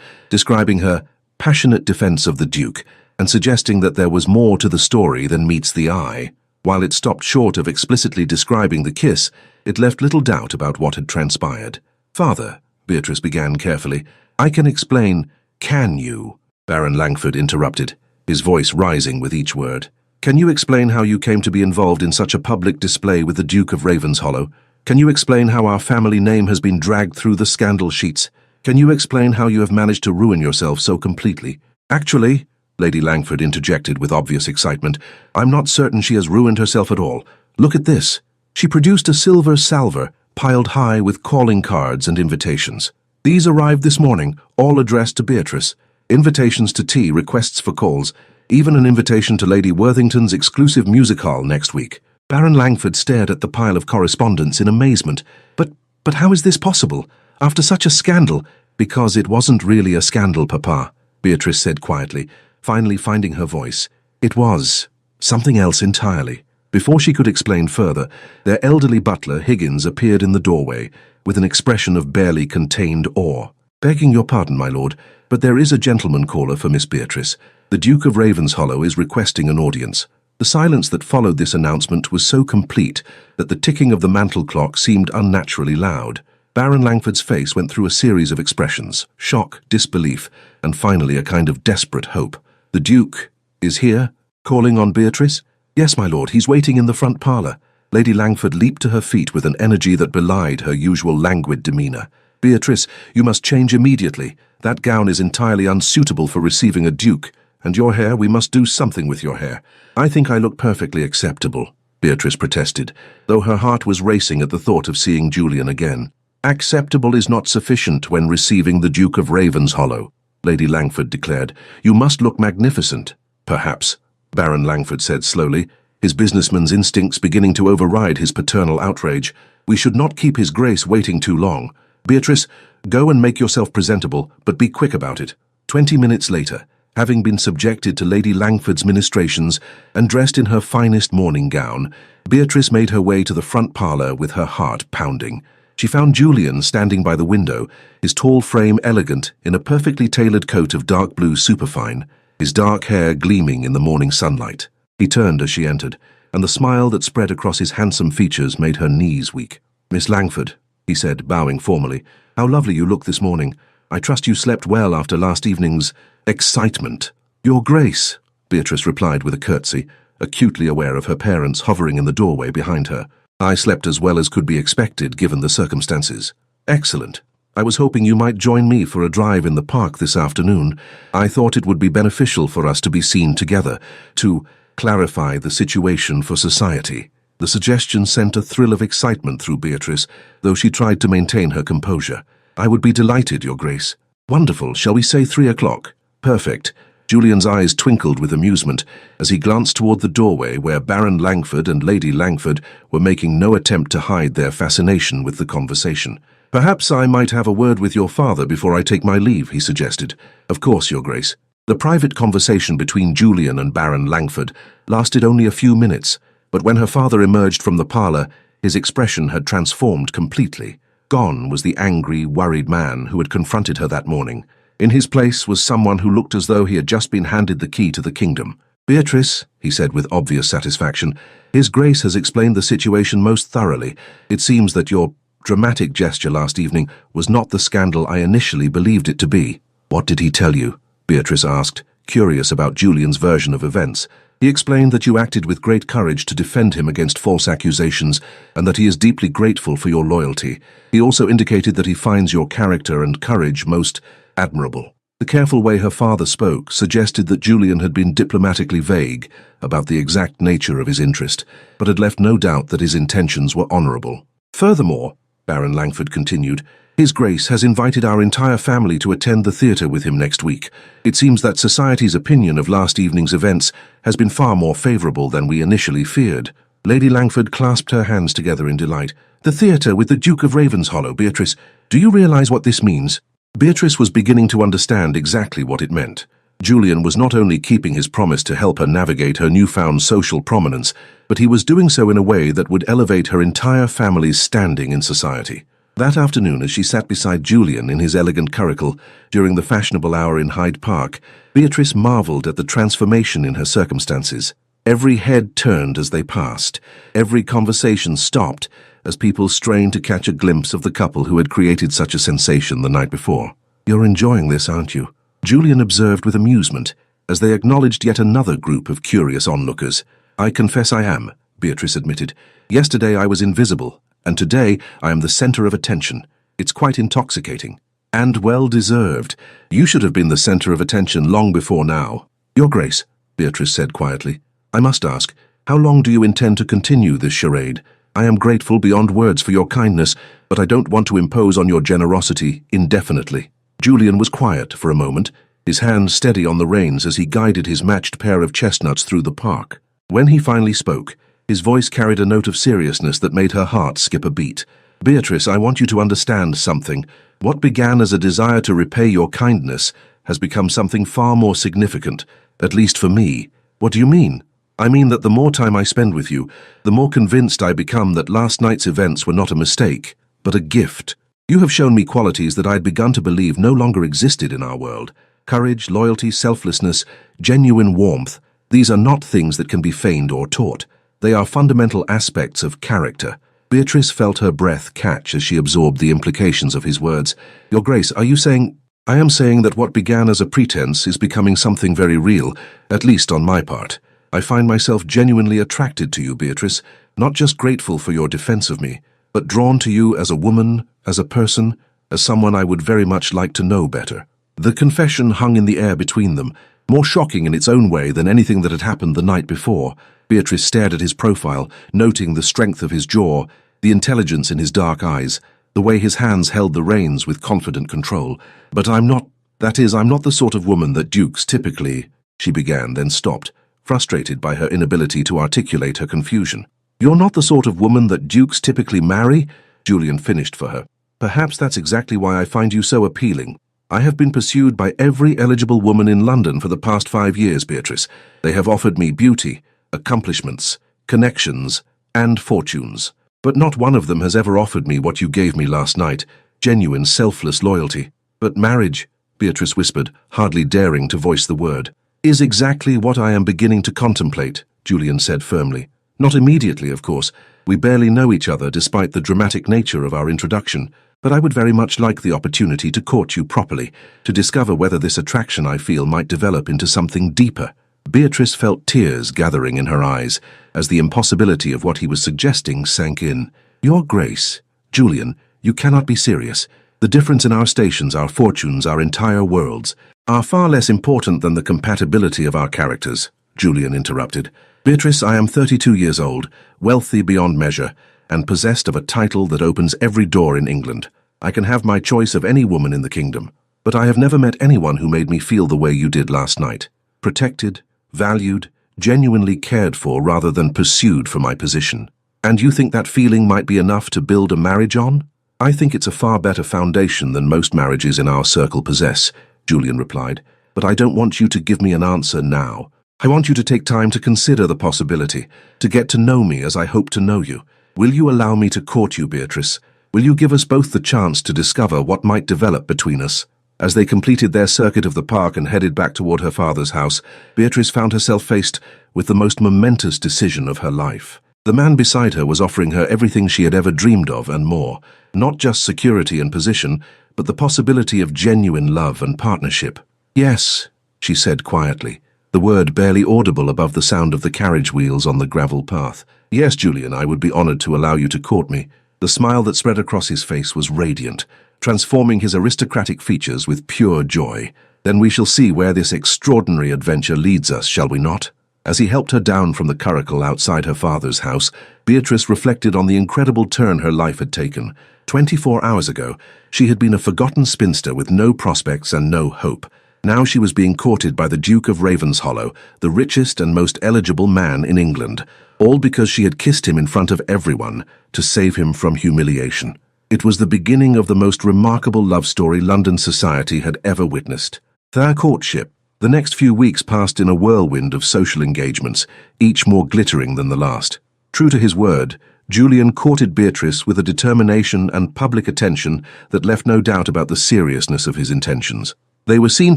Speaker 1: describing her passionate defense of the Duke and suggesting that there was more to the story than meets the eye. While it stopped short of explicitly describing the kiss, it left little doubt about what had transpired. Father, Beatrice began carefully, I can explain. Can you? Baron Langford interrupted, his voice rising with each word. Can you explain how you came to be involved in such a public display with the Duke of Ravenshollow? Can you explain how our family name has been dragged through the scandal sheets? Can you explain how you have managed to ruin yourself so completely? Actually, Lady Langford interjected with obvious excitement, I'm not certain she has ruined herself at all. Look at this. She produced a silver salver, piled high with calling cards and invitations. These arrived this morning, all addressed to Beatrice. Invitations to tea, requests for calls, even an invitation to Lady Worthington's exclusive music hall next week. Baron Langford stared at the pile of correspondence in amazement. But how is this possible? After such a scandal? Because it wasn't really a scandal, Papa, Beatrice said quietly, finally finding her voice. It was something else entirely. Before she could explain further, their elderly butler, Higgins, appeared in the doorway, with an expression of barely contained awe. Begging your pardon, my lord, but there is a gentleman caller for Miss Beatrice. The Duke of Ravenshollow is requesting an audience. The silence that followed this announcement was so complete that the ticking of the mantel clock seemed unnaturally loud. Baron Langford's face went through a series of expressions: shock, disbelief, and finally a kind of desperate hope. The Duke is here, calling on Beatrice? Yes, my lord, he's waiting in the front parlour. Lady Langford leaped to her feet with an energy that belied her usual languid demeanour. Beatrice, you must change immediately. That gown is entirely unsuitable for receiving a duke. And your hair, we must do something with your hair. I think I look perfectly acceptable, Beatrice protested, though her heart was racing at the thought of seeing Julian again. Acceptable is not sufficient when receiving the Duke of Ravenshollow, Lady Langford declared. You must look magnificent. Perhaps, Baron Langford said slowly, his businessman's instincts beginning to override his paternal outrage. We should not keep his grace waiting too long. Beatrice, go and make yourself presentable, but be quick about it. 20 minutes later, having been subjected to Lady Langford's ministrations and dressed in her finest morning gown, Beatrice made her way to the front parlour with her heart pounding. She found Julian standing by the window, his tall frame elegant in a perfectly tailored coat of dark blue superfine, his dark hair gleaming in the morning sunlight. He turned as she entered, and the smile that spread across his handsome features made her knees weak. Miss Langford, he said, bowing formally, how lovely you look this morning. I trust you slept well after last evening's excitement. Your Grace, Beatrice replied with a curtsy, acutely aware of her parents hovering in the doorway behind her. I slept as well as could be expected given the circumstances. Excellent. I was hoping you might join me for a drive in the park this afternoon. I thought it would be beneficial for us to be seen together, to clarify the situation for society. The suggestion sent a thrill of excitement through Beatrice, though she tried to maintain her composure. I would be delighted, Your Grace. Wonderful. Shall we say 3 o'clock? Perfect. Julian's eyes twinkled with amusement as he glanced toward the doorway where Baron Langford and Lady Langford were making no attempt to hide their fascination with the conversation. Perhaps I might have a word with your father before I take my leave, he suggested. Of course, Your Grace. The private conversation between Julian and Baron Langford lasted only a few minutes, but when her father emerged from the parlour, his expression had transformed completely. Gone was the angry, worried man who had confronted her that morning. In his place was someone who looked as though he had just been handed the key to the kingdom. Beatrice, he said with obvious satisfaction, His Grace has explained the situation most thoroughly. It seems that your dramatic gesture last evening was not the scandal I initially believed it to be. What did he tell you? Beatrice asked, curious about Julian's version of events. He explained that you acted with great courage to defend him against false accusations and that he is deeply grateful for your loyalty. He also indicated that he finds your character and courage most admirable. The careful way her father spoke suggested that Julian had been diplomatically vague about the exact nature of his interest, but had left no doubt that his intentions were honourable. Furthermore, Baron Langford continued, His Grace has invited our entire family to attend the theatre with him next week. It seems that society's opinion of last evening's events has been far more favourable than we initially feared. Lady Langford clasped her hands together in delight. The theatre with the Duke of Ravenshollow, Beatrice. Do you realise what this means? Beatrice was beginning to understand exactly what it meant. Julian was not only keeping his promise to help her navigate her newfound social prominence, but he was doing so in a way that would elevate her entire family's standing in society. That afternoon, as she sat beside Julian in his elegant curricle during the fashionable hour in Hyde Park, Beatrice marvelled at the transformation in her circumstances. Every head turned as they passed. Every conversation stopped as people strained to catch a glimpse of the couple who had created such a sensation the night before. You're enjoying this, aren't you? Julian observed with amusement as they acknowledged yet another group of curious onlookers. I confess I am, Beatrice admitted. Yesterday I was invisible, and today I am the center of attention. It's quite intoxicating. And well-deserved. You should have been the center of attention long before now. Your Grace, Beatrice said quietly, I must ask, how long do you intend to continue this charade? I am grateful beyond words for your kindness, but I don't want to impose on your generosity indefinitely. Julian was quiet for a moment, his hand steady on the reins as he guided his matched pair of chestnuts through the park. When he finally spoke, his voice carried a note of seriousness that made her heart skip a beat. Beatrice, I want you to understand something. What began as a desire to repay your kindness has become something far more significant, at least for me. What do you mean? I mean that the more time I spend with you, the more convinced I become that last night's events were not a mistake, but a gift. You have shown me qualities that I had begun to believe no longer existed in our world. Courage, loyalty, selflessness, genuine warmth. These are not things that can be feigned or taught. They are fundamental aspects of character. Beatrice felt her breath catch as she absorbed the implications of his words. Your Grace, are you saying... I am saying that what began as a pretense is becoming something very real, at least on my part. I find myself genuinely attracted to you, Beatrice, not just grateful for your defense of me, but drawn to you as a woman, as a person, as someone I would very much like to know better. The confession hung in the air between them, more shocking in its own way than anything that had happened the night before. Beatrice stared at his profile, noting the strength of his jaw, the intelligence in his dark eyes, the way his hands held the reins with confident control. But I'm not the sort of woman that dukes typically, she began, then stopped, frustrated by her inability to articulate her confusion. You're not the sort of woman that dukes typically marry? Julian finished for her. Perhaps that's exactly why I find you so appealing. I have been pursued by every eligible woman in London for the past 5 years, Beatrice. They have offered me beauty, accomplishments, connections, and fortunes. But not one of them has ever offered me what you gave me last night, genuine, selfless loyalty. But marriage, Beatrice whispered, hardly daring to voice the word, is exactly what I am beginning to contemplate, Julian said firmly. Not immediately, of course. We barely know each other despite the dramatic nature of our introduction, but I would very much like the opportunity to court you properly, to discover whether this attraction I feel might develop into something deeper. Beatrice felt tears gathering in her eyes as the impossibility of what he was suggesting sank in. Your Grace, Julian, you cannot be serious. The difference in our stations, our fortunes, our entire worlds, are far less important than the compatibility of our characters, Julian interrupted. Beatrice, I am 32 years old, wealthy beyond measure, and possessed of a title that opens every door in England. I can have my choice of any woman in the kingdom, but I have never met anyone who made me feel the way you did last night. Protected, valued, genuinely cared for rather than pursued for my position. And you think that feeling might be enough to build a marriage on? I think it's a far better foundation than most marriages in our circle possess, Julian replied, but I don't want you to give me an answer now. I want you to take time to consider the possibility, to get to know me as I hope to know you. Will you allow me to court you, Beatrice? Will you give us both the chance to discover what might develop between us? As they completed their circuit of the park and headed back toward her father's house, Beatrice found herself faced with the most momentous decision of her life. The man beside her was offering her everything she had ever dreamed of and more, not just security and position, but the possibility of genuine love and partnership. Yes, she said quietly, the word barely audible above the sound of the carriage wheels on the gravel path. Yes, Julian, I would be honored to allow you to court me. The smile that spread across his face was radiant, transforming his aristocratic features with pure joy. Then we shall see where this extraordinary adventure leads us, shall we not? As he helped her down from the curricle outside her father's house, Beatrice reflected on the incredible turn her life had taken. 24 hours ago, she had been a forgotten spinster with no prospects and no hope. Now she was being courted by the Duke of Ravenshollow, the richest and most eligible man in England, all because she had kissed him in front of everyone to save him from humiliation. It was the beginning of the most remarkable love story London society had ever witnessed. Their courtship. The next few weeks passed in a whirlwind of social engagements, each more glittering than the last. True to his word, Julian courted Beatrice with a determination and public attention that left no doubt about the seriousness of his intentions. They were seen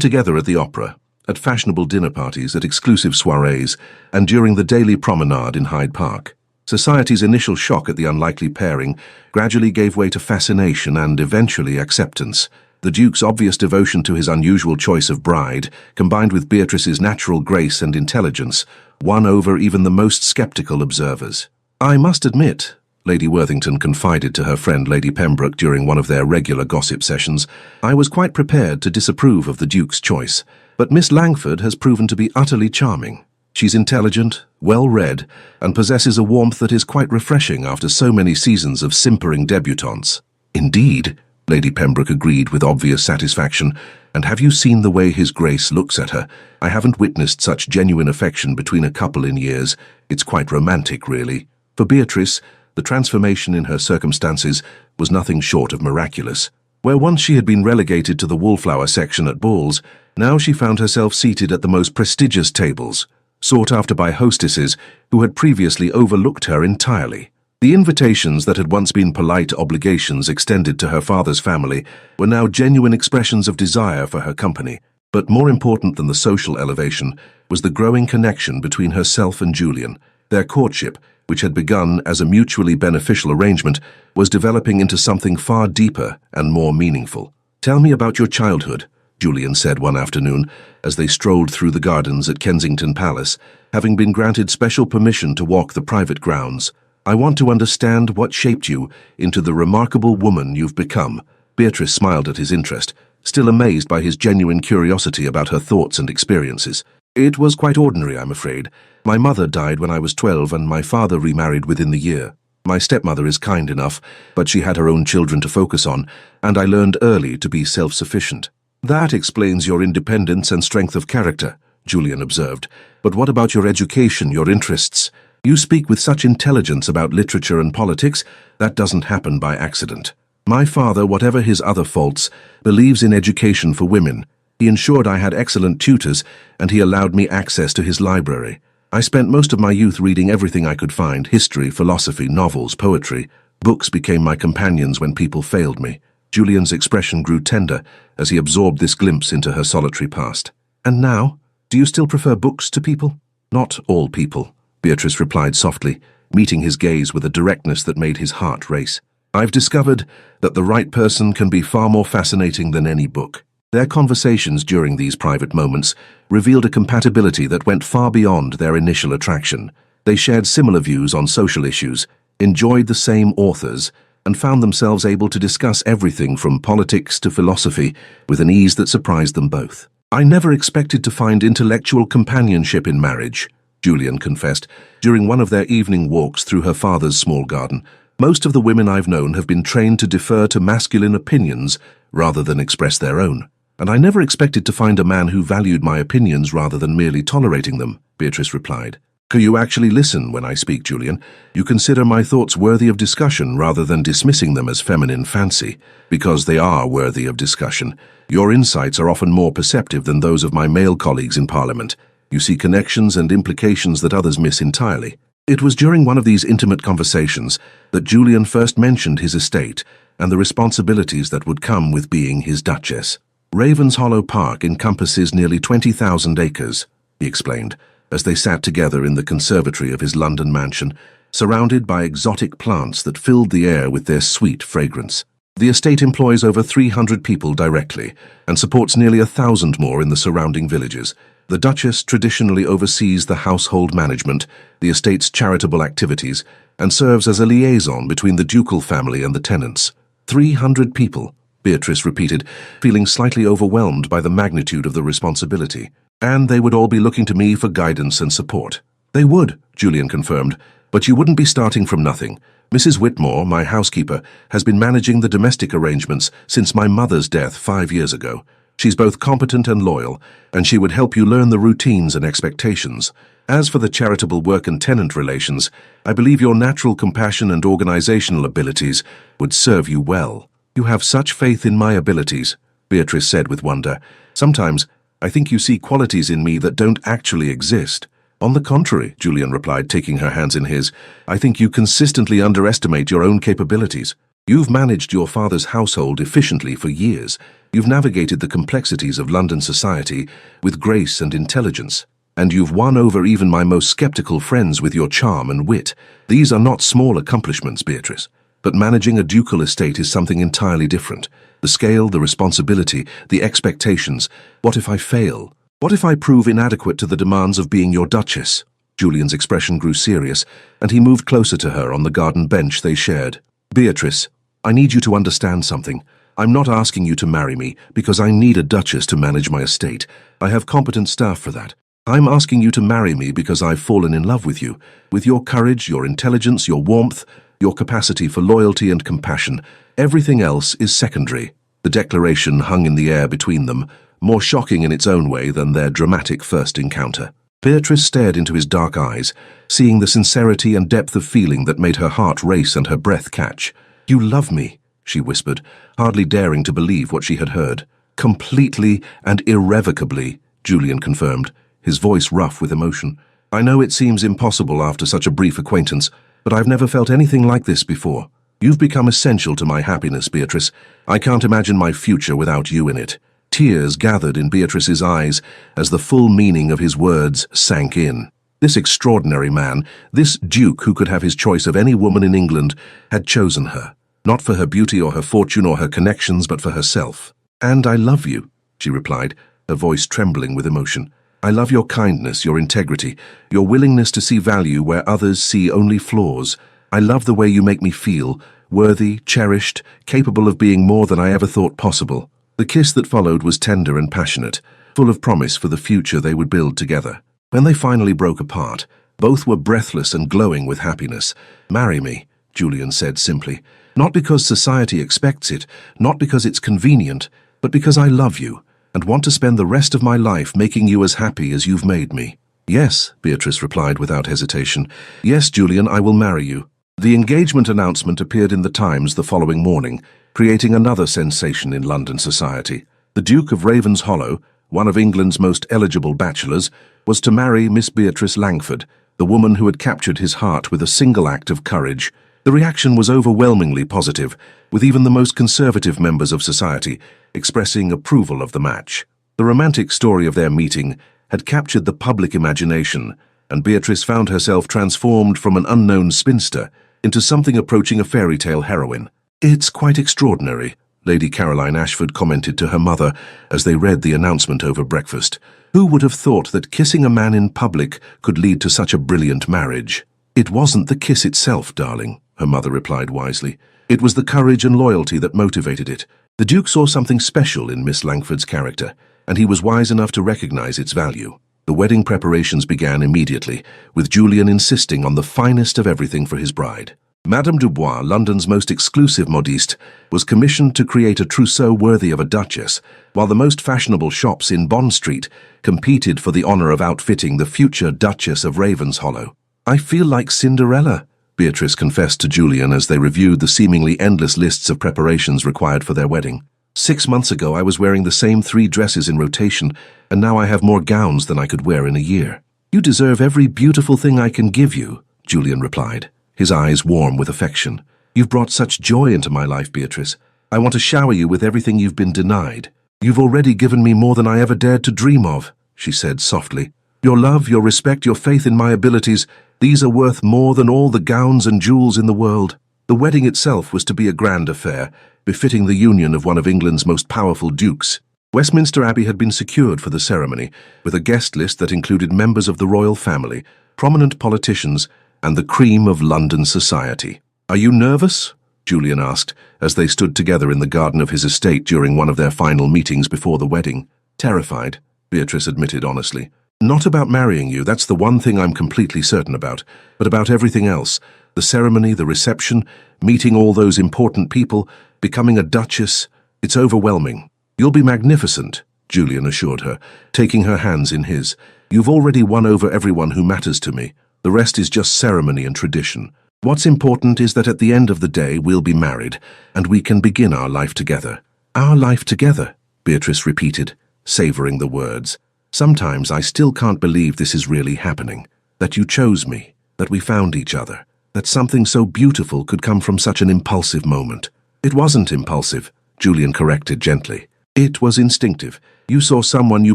Speaker 1: together at the opera, at fashionable dinner parties, at exclusive soirees, and during the daily promenade in Hyde Park. Society's initial shock at the unlikely pairing gradually gave way to fascination and eventually acceptance. The Duke's obvious devotion to his unusual choice of bride, combined with Beatrice's natural grace and intelligence, won over even the most skeptical observers. I must admit, Lady Worthington confided to her friend Lady Pembroke during one of their regular gossip sessions. "I was quite prepared to disapprove of the Duke's choice, but Miss Langford has proven to be utterly charming. She's intelligent, well-read, and possesses a warmth that is quite refreshing after so many seasons of simpering debutantes." "Indeed," Lady Pembroke agreed with obvious satisfaction. "And have you seen the way His Grace looks at her? I haven't witnessed such genuine affection between a couple in years. It's quite romantic, really." For Beatrice, the transformation in her circumstances was nothing short of miraculous. Where once she had been relegated to the wallflower section at balls, now she found herself seated at the most prestigious tables, sought after by hostesses who had previously overlooked her entirely. The invitations that had once been polite obligations extended to her father's family were now genuine expressions of desire for her company. But more important than the social elevation was the growing connection between herself and Julian. Their courtship, which had begun as a mutually beneficial arrangement, was developing into something far deeper and more meaningful. "Tell me about your childhood," Julian said one afternoon as they strolled through the gardens at Kensington Palace, having been granted special permission to walk the private grounds. "I want to understand what shaped you into the remarkable woman you've become." Beatrice smiled at his interest, still amazed by his genuine curiosity about her thoughts and experiences. "It was quite ordinary, I'm afraid. My mother died when I was 12 and my father remarried within the year. My stepmother is kind enough, but she had her own children to focus on, and I learned early to be self-sufficient." "That explains your independence and strength of character," Julian observed. "But what about your education, your interests? You speak with such intelligence about literature and politics. That doesn't happen by accident." "My father, whatever his other faults, believes in education for women. He ensured I had excellent tutors, and he allowed me access to his library. I spent most of my youth reading everything I could find: history, philosophy, novels, poetry. Books became my companions when people failed me." Julian's expression grew tender as he absorbed this glimpse into her solitary past. "And now, do you still prefer books to people?" "Not all people," Beatrice replied softly, meeting his gaze with a directness that made his heart race. "I've discovered that the right person can be far more fascinating than any book." Their conversations during these private moments revealed a compatibility that went far beyond their initial attraction. They shared similar views on social issues, enjoyed the same authors, and found themselves able to discuss everything from politics to philosophy with an ease that surprised them both. "I never expected to find intellectual companionship in marriage," Julian confessed, during one of their evening walks through her father's small garden. "Most of the women I've known have been trained to defer to masculine opinions rather than express their own. And I never expected to find a man who valued my opinions rather than merely tolerating them," Beatrice replied. "Can you actually listen when I speak, Julian? You consider my thoughts worthy of discussion rather than dismissing them as feminine fancy, because they are worthy of discussion. Your insights are often more perceptive than those of my male colleagues in Parliament. You see connections and implications that others miss entirely." It was during one of these intimate conversations that Julian first mentioned his estate and the responsibilities that would come with being his Duchess. "Ravenshollow Park encompasses nearly 20,000 acres, he explained, as they sat together in the conservatory of his London mansion, surrounded by exotic plants that filled the air with their sweet fragrance. "The estate employs over 300 people directly and supports nearly 1,000 more in the surrounding villages. The Duchess traditionally oversees the household management, the estate's charitable activities, and serves as a liaison between the ducal family and the tenants." 300 people, Beatrice repeated, feeling slightly overwhelmed by the magnitude of the responsibility. "And they would all be looking to me for guidance and support." "They would," Julian confirmed, "but you wouldn't be starting from nothing. Mrs. Whitmore, my housekeeper, has been managing the domestic arrangements since my mother's death 5 years ago. She's both competent and loyal, and she would help you learn the routines and expectations. As for the charitable work and tenant relations, I believe your natural compassion and organizational abilities would serve you well." "You have such faith in my abilities," Beatrice said with wonder. "Sometimes I think you see qualities in me that don't actually exist." "On the contrary," Julian replied, taking her hands in his, "I think you consistently underestimate your own capabilities. You've managed your father's household efficiently for years. You've navigated the complexities of London society with grace and intelligence. And you've won over even my most skeptical friends with your charm and wit. These are not small accomplishments, Beatrice. But managing a ducal estate is something entirely different. The scale, the responsibility, the expectations. What if I fail? What if I prove inadequate to the demands of being your Duchess?" Julian's expression grew serious, and he moved closer to her on the garden bench they shared. "Beatrice, I need you to understand something. I'm not asking you to marry me because I need a duchess to manage my estate. I have competent staff for that. I'm asking you to marry me because I've fallen in love with you, with your courage, your intelligence, your warmth, your capacity for loyalty and compassion. Everything else is secondary." The declaration hung in the air between them, more shocking in its own way than their dramatic first encounter. Beatrice stared into his dark eyes, seeing the sincerity and depth of feeling that made her heart race and her breath catch. "You love me," she whispered, hardly daring to believe what she had heard. "Completely and irrevocably," Julian confirmed, his voice rough with emotion. "I know it seems impossible after such a brief acquaintance, but I've never felt anything like this before. You've become essential to my happiness, Beatrice. I can't imagine my future without you in it." Tears gathered in Beatrice's eyes as the full meaning of his words sank in. This extraordinary man, this duke who could have his choice of any woman in England, had chosen her, not for her beauty or her fortune or her connections, but for herself. "And I love you," she replied, her voice trembling with emotion. "I love your kindness, your integrity, your willingness to see value where others see only flaws. I love the way you make me feel, worthy, cherished, capable of being more than I ever thought possible." The kiss that followed was tender and passionate, full of promise for the future they would build together. When they finally broke apart, both were breathless and glowing with happiness. "Marry me," Julian said simply. "Not because society expects it, not because it's convenient, but because I love you and want to spend the rest of my life making you as happy as you've made me." "Yes," Beatrice replied without hesitation. "Yes, Julian, I will marry you." The engagement announcement appeared in the Times the following morning, creating another sensation in London society. The Duke of Ravenshollow, one of England's most eligible bachelors, was to marry Miss Beatrice Langford, the woman who had captured his heart with a single act of courage. The reaction was overwhelmingly positive, with even the most conservative members of society expressing approval of the match. The romantic story of their meeting had captured the public imagination, and Beatrice found herself transformed from an unknown spinster into something approaching a fairy tale heroine. "It's quite extraordinary," Lady Caroline Ashford commented to her mother as they read the announcement over breakfast. "Who would have thought that kissing a man in public could lead to such a brilliant marriage?" "It wasn't the kiss itself, darling," her mother replied wisely. "It was the courage and loyalty that motivated it. The Duke saw something special in Miss Langford's character, and he was wise enough to recognize its value." The wedding preparations began immediately, with Julian insisting on the finest of everything for his bride. Madame Dubois, London's most exclusive modiste, was commissioned to create a trousseau worthy of a duchess, while the most fashionable shops in Bond Street competed for the honor of outfitting the future Duchess of Ravenshollow. "I feel like Cinderella," Beatrice confessed to Julian as they reviewed the seemingly endless lists of preparations required for their wedding. 6 months ago I was wearing the same 3 dresses in rotation, and now I have more gowns than I could wear in a year." "You deserve every beautiful thing I can give you," Julian replied, his eyes warm with affection. "You've brought such joy into my life, Beatrice. I want to shower you with everything you've been denied." "You've already given me more than I ever dared to dream of," she said softly. "Your love, your respect, your faith in my abilities, these are worth more than all the gowns and jewels in the world." The wedding itself was to be a grand affair, befitting the union of one of England's most powerful dukes. Westminster Abbey had been secured for the ceremony, with a guest list that included members of the royal family, prominent politicians, and the cream of London society. "Are you nervous?" Julian asked, as they stood together in the garden of his estate during one of their final meetings before the wedding. "Terrified," Beatrice admitted honestly. "Not about marrying you, that's the one thing I'm completely certain about, but about everything else. The ceremony, the reception, meeting all those important people, becoming a duchess. It's overwhelming." "You'll be magnificent," Julian assured her, taking her hands in his. "You've already won over everyone who matters to me. The rest is just ceremony and tradition. What's important is that at the end of the day we'll be married, and we can begin our life together." "Our life together," Beatrice repeated, savoring the words. "Sometimes I still can't believe this is really happening, that you chose me, that we found each other, that something so beautiful could come from such an impulsive moment." "It wasn't impulsive," Julian corrected gently. "It was instinctive. You saw someone you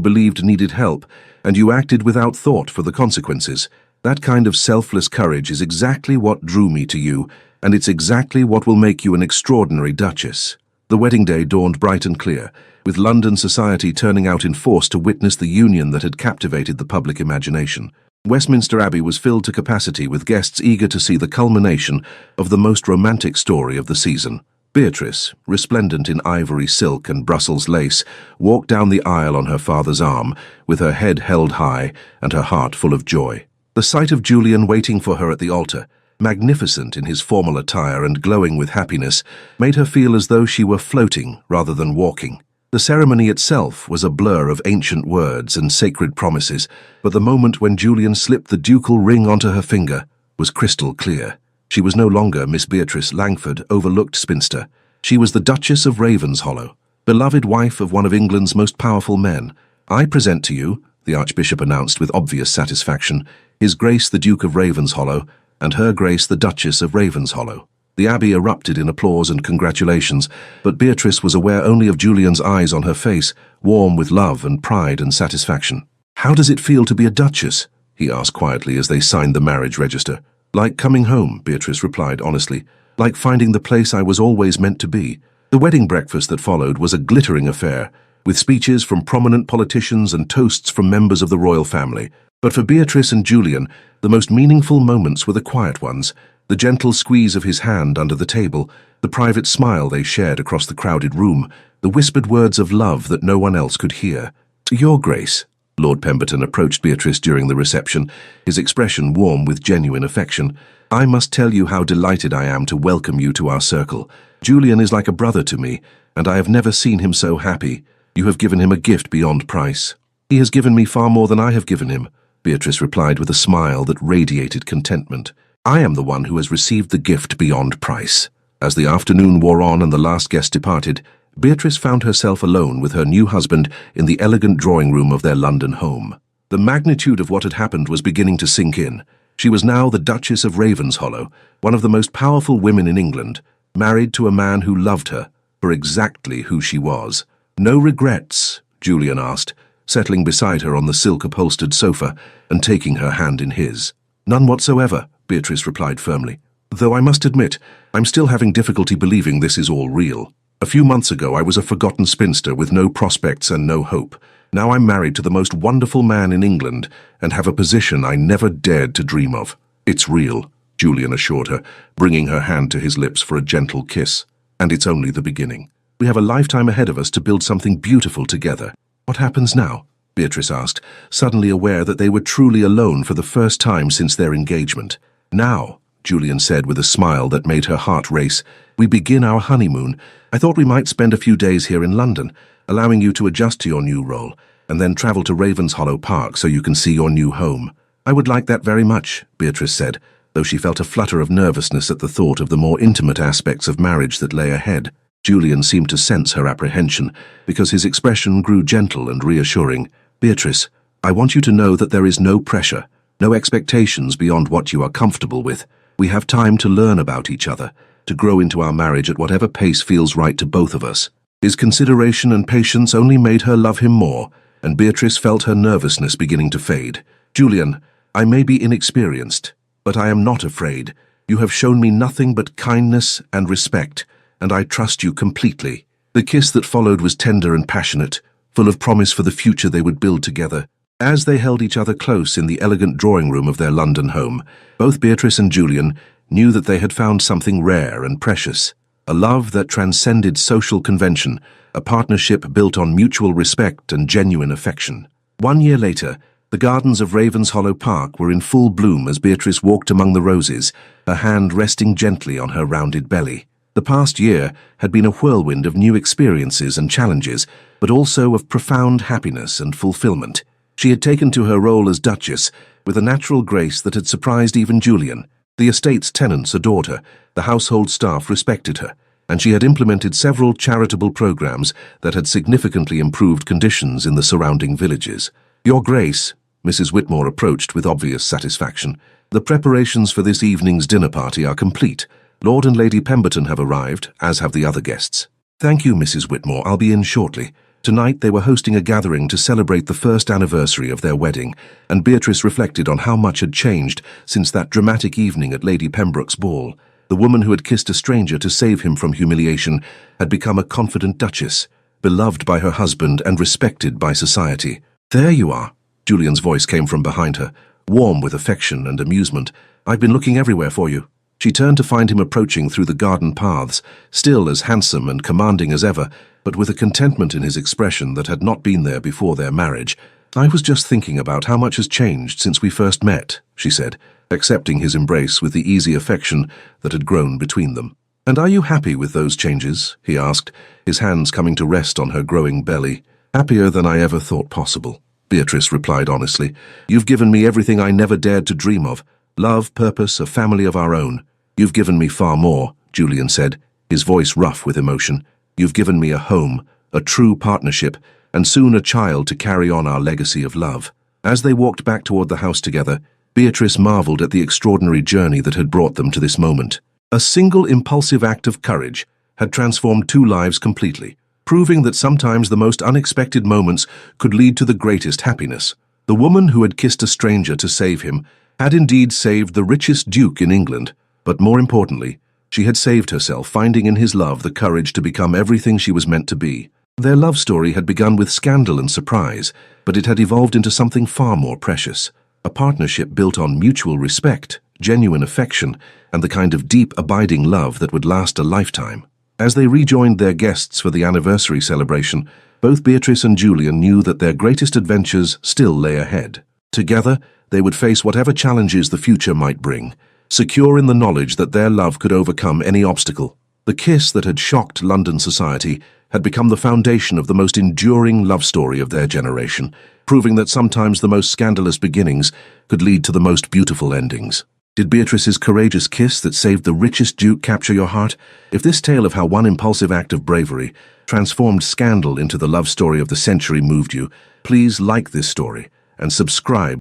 Speaker 1: believed needed help, and you acted without thought for the consequences. That kind of selfless courage is exactly what drew me to you, and it's exactly what will make you an extraordinary duchess." The wedding day dawned bright and clear, with London society turning out in force to witness the union that had captivated the public imagination. Westminster Abbey was filled to capacity with guests eager to see the culmination of the most romantic story of the season. Beatrice, resplendent in ivory silk and Brussels lace, walked down the aisle on her father's arm, with her head held high and her heart full of joy. The sight of Julian waiting for her at the altar, magnificent in his formal attire and glowing with happiness, made her feel as though she were floating rather than walking. The ceremony itself was a blur of ancient words and sacred promises, but the moment when Julian slipped the ducal ring onto her finger was crystal clear. She was no longer Miss Beatrice Langford, overlooked spinster. She was the Duchess of Ravenshollow, beloved wife of one of England's most powerful men. "I present to you," the Archbishop announced with obvious satisfaction, "His Grace the Duke of Ravenshollow, and Her Grace the Duchess of Ravenshollow." The Abbey erupted in applause and congratulations, but Beatrice was aware only of Julian's eyes on her face, warm with love and pride and satisfaction. "How does it feel to be a duchess?" he asked quietly as they signed the marriage register. "Like coming home," Beatrice replied honestly. "Like finding the place I was always meant to be." The wedding breakfast that followed was a glittering affair, with speeches from prominent politicians and toasts from members of the royal family. But for Beatrice and Julian, the most meaningful moments were the quiet ones. The gentle squeeze of his hand under the table, the private smile they shared across the crowded room, the whispered words of love that no one else could hear. "Your Grace," Lord Pemberton approached Beatrice during the reception, his expression warm with genuine affection, "I must tell you how delighted I am to welcome you to our circle. Julian is like a brother to me, and I have never seen him so happy. You have given him a gift beyond price." "He has given me far more than I have given him," Beatrice replied with a smile that radiated contentment. "I am the one who has received the gift beyond price." As the afternoon wore on and the last guest departed, Beatrice found herself alone with her new husband in the elegant drawing room of their London home. The magnitude of what had happened was beginning to sink in. She was now the Duchess of Ravenshollow, one of the most powerful women in England, married to a man who loved her for exactly who she was. "No regrets?" Julian asked, settling beside her on the silk-upholstered sofa and taking her hand in his. "None whatsoever," Beatrice replied firmly. "Though I must admit, I'm still having difficulty believing this is all real. A few months ago I was a forgotten spinster with no prospects and no hope. Now I'm married to the most wonderful man in England and have a position I never dared to dream of. It's real," Julian assured her, bringing her hand to his lips for a gentle kiss. "And it's only the beginning. We have a lifetime ahead of us to build something beautiful together." "What happens now?" Beatrice asked, suddenly aware that they were truly alone for the first time since their engagement. "Now," Julian said with a smile that made her heart race, "we begin our honeymoon. I thought we might spend a few days here in London, allowing you to adjust to your new role, and then travel to Ravenshollow Park so you can see your new home." "I would like that very much," Beatrice said, though she felt a flutter of nervousness at the thought of the more intimate aspects of marriage that lay ahead. Julian seemed to sense her apprehension, because his expression grew gentle and reassuring. "Beatrice, I want you to know that there is no pressure, no expectations beyond what you are comfortable with. We have time to learn about each other, to grow into our marriage at whatever pace feels right to both of us." His consideration and patience only made her love him more, and Beatrice felt her nervousness beginning to fade. "Julian, I may be inexperienced, but I am not afraid. You have shown me nothing but kindness and respect, and I trust you completely." The kiss that followed was tender and passionate, full of promise for the future they would build together. As they held each other close in the elegant drawing room of their London home, both Beatrice and Julian knew that they had found something rare and precious, a love that transcended social convention, a partnership built on mutual respect and genuine affection. 1 year later, the gardens of Ravenshollow Park were in full bloom as Beatrice walked among the roses, her hand resting gently on her rounded belly. The past year had been a whirlwind of new experiences and challenges, but also of profound happiness and fulfillment. She had taken to her role as Duchess with a natural grace that had surprised even Julian. The estate's tenants adored her, the household staff respected her, and she had implemented several charitable programs that had significantly improved conditions in the surrounding villages. "Your Grace," Mrs. Whitmore approached with obvious satisfaction, "the preparations for this evening's dinner party are complete. Lord and Lady Pemberton have arrived, as have the other guests." "Thank you, Mrs. Whitmore. I'll be in shortly." Tonight they were hosting a gathering to celebrate the first anniversary of their wedding, and Beatrice reflected on how much had changed since that dramatic evening at Lady Pembroke's ball. The woman who had kissed a stranger to save him from humiliation had become a confident duchess, beloved by her husband and respected by society. "There you are," Julian's voice came from behind her. warm with affection and amusement. "I've been looking everywhere for you." She turned to find him approaching through the garden paths, still as handsome and commanding as ever, but with a contentment in his expression that had not been there before their marriage. "I was just thinking about how much has changed since we first met," she said, accepting his embrace with the easy affection that had grown between them. "And are you happy with those changes?" he asked, his hands coming to rest on her growing belly. "Happier than I ever thought possible," Beatrice replied honestly. "You've given me everything I never dared to dream of. Love, purpose, a family of our own." "You've given me far more," Julian said, his voice rough with emotion. "You've given me a home, a true partnership, and soon a child to carry on our legacy of love." As they walked back toward the house together, Beatrice marveled at the extraordinary journey that had brought them to this moment. A single impulsive act of courage had transformed two lives completely, proving that sometimes the most unexpected moments could lead to the greatest happiness. The woman who had kissed a stranger to save him had indeed saved the richest duke in England, but more importantly, she had saved herself, finding in his love the courage to become everything she was meant to be. Their love story had begun with scandal and surprise, but it had evolved into something far more precious. A partnership built on mutual respect, genuine affection, and the kind of deep, abiding love that would last a lifetime. As they rejoined their guests for the anniversary celebration, both Beatrice and Julian knew that their greatest adventures still lay ahead. Together, they would face whatever challenges the future might bring, secure in the knowledge that their love could overcome any obstacle. The kiss that had shocked London society had become the foundation of the most enduring love story of their generation, proving that sometimes the most scandalous beginnings could lead to the most beautiful endings. Did Beatrice's courageous kiss that saved the richest duke capture your heart? If this tale of how one impulsive act of bravery transformed scandal into the love story of the century moved you, please like this story and subscribe